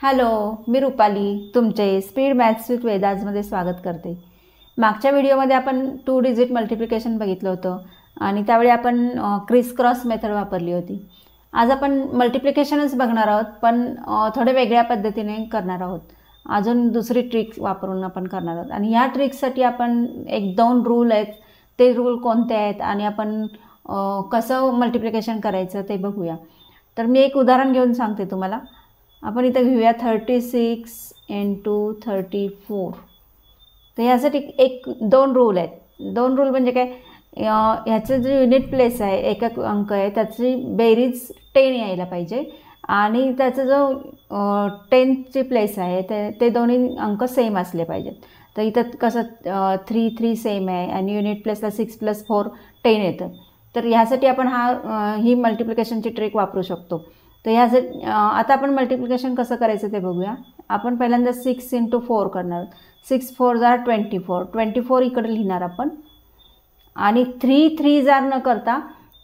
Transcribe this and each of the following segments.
Hello, मी रुपाली तुमचे speed maths with वेदाजमध्ये स्वागत करते। मागच्या व्हिडिओमध्ये आपण 2 डिजिट मल्टिप्लिकेशन बघितलं होतं आणि त्यावेळी आपण क्रिस क्रॉस मेथड वापरली होती। आज आपण मल्टिप्लिकेशनच बघणार आहोत, पण थोडे वेगळ्या पद्धतीने करणार आहोत। अजून दुसरी ट्रिक वापरून आपण करणार आहोत आणि ह्या ट्रिकसाठी आपण 1-2 रूल आहेत, ते रूल कोणते आहेत आणि आपण कसं मल्टिप्लिकेशन करायचं ते बघूया। तर मी एक उदाहरण घेऊन सांगते तुम्हाला। आपण इथं घेऊया 36 × 34। तर यासाठी 1-2 रूल आहेत। 2 रूल म्हणजे काय, ह्याचं जे युनिट प्लेस आहे, एकक अंक आहे, त्याची बेरीज 10 यायला पाहिजे आणि त्याचा जो 10ची प्लेस आहे ते दोन्ही अंक सेम असले पाहिजेत। तर इथं कसं 3 सेम आहे आणि युनिट प्लेसला 6 + 4 10 येतं। तर ह्यासाठी आपण ही मल्टिप्लिकेशनची ट्रिक वापरू शकतो। तर ह्यासाठी आता आपण मल्टिप्लिकेशन कसं करायचं ते बघूया। आपण पहिल्यांदा 6 × 4 करणार। 6 × 4 = 24। 24 इकडे लिहिणार आपण आणि 3 जार न करता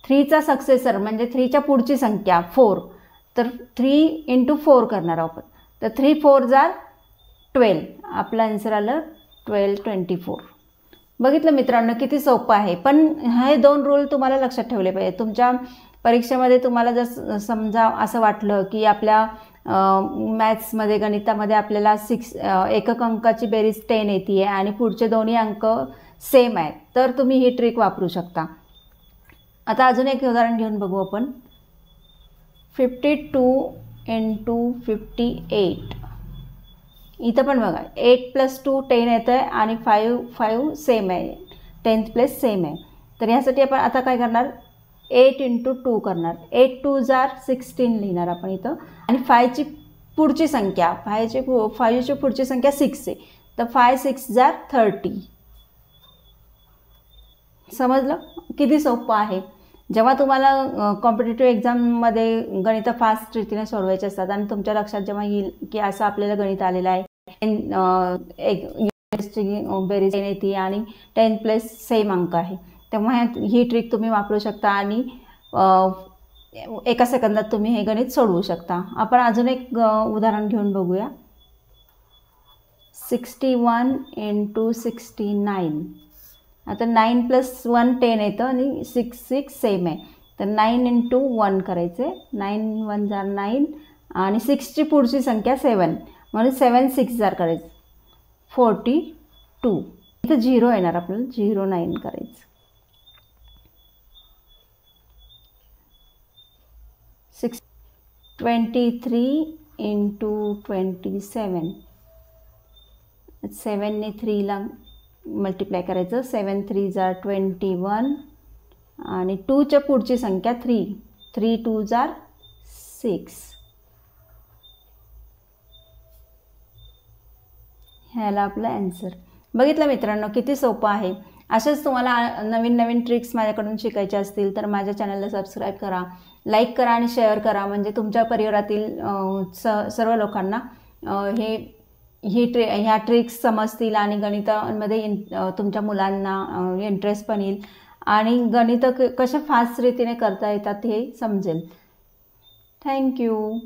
3चा सक्सेसर म्हणजे 3च्या पुढची संख्या 4, तर 3 × 4 करणार आहोत। तर 3 × 4 = 12। आपलं आन्सर आलं 12 24। बघितलं मित्रांनो, किती सोपं आहे। पण हे 2 रूल तुम्हाला लक्षात ठेवले पाहिजे। तुमच्या परीक्षेमध्ये तुम्हाला जर समजा असं वाटलं की आपल्या मॅथ्समध्ये गणितामध्ये आपल्याला एकक अंकाची बेरीज 10 येते आहे आणि पुढचे दोन्ही अंक सेम आहेत, तर तुम्ही ही ट्रिक वापरू शकता। आता अजून एक उदाहरण घेऊन बघू आपण। 52 × 58। इथं पण बघा 8 + 2 10 येतं आहे आणि 5 सेम आहे, 10th प्लेस सेम आहे। तर ह्यासाठी आपण आता काय करणार, 8 × 2 करणार। 8 × 2 = 16 लिहिणार आपण इथं आणि 5ची पुढची संख्या 5ची पुढची संख्या 6 आहे, तर 5 × 6 = 30। समजलं किती सोपं आहे। जेव्हा तुम्हाला कॉम्पिटिटिव्ह एक्झाममध्ये गणितं फास्ट रीतीने सोडवायचे असतात आणि तुमच्या लक्षात जेव्हा येईल की असं आपल्याला गणित आलेलं आहे, बेरीज येते आणि 10th प्लेस सेम अंक आहे, तेव्हा ही ट्रिक तुम्ही वापरू शकता आणि एका सेकंदात तुम्ही हे गणित सोडवू शकता। आपण अजून एक उदाहरण घेऊन बघूया। 61 × 69। आता 9 + 1 10 येतं आणि 6 सेम आहे, तर 9 × 1 करायचे। 9 × 1 = 9 आणि 6ची पुढची संख्या 7, म्हणून 7 × 6 = करायचं 42। इथं 0 येणार, आपल्याला 09 करायचं। 23 × 27। 7 ने 3ला मल्टिप्लाय करायचं। 7 × 3 = 21 आणि 2च्या पुढची संख्या 3, 3 × 2 = 6। ह्याला आपलं आन्सर। बघितलं मित्रांनो, किती सोपं आहे। असेच तुम्हाला नवीन ट्रिक्स माझ्याकडून शिकायचे असतील तर माझ्या चॅनलला सबस्क्राईब करा, लाईक करा आणि शेअर करा, म्हणजे तुमच्या परिवारातील सर्व लोकांना ह्या ट्रिक्स समजतील आणि गणितामध्ये तुमच्या मुलांना इंटरेस्ट पण येईल आणि गणितं कशा फास्ट रीतीने करता येतात हे समजेल। थँक्यू।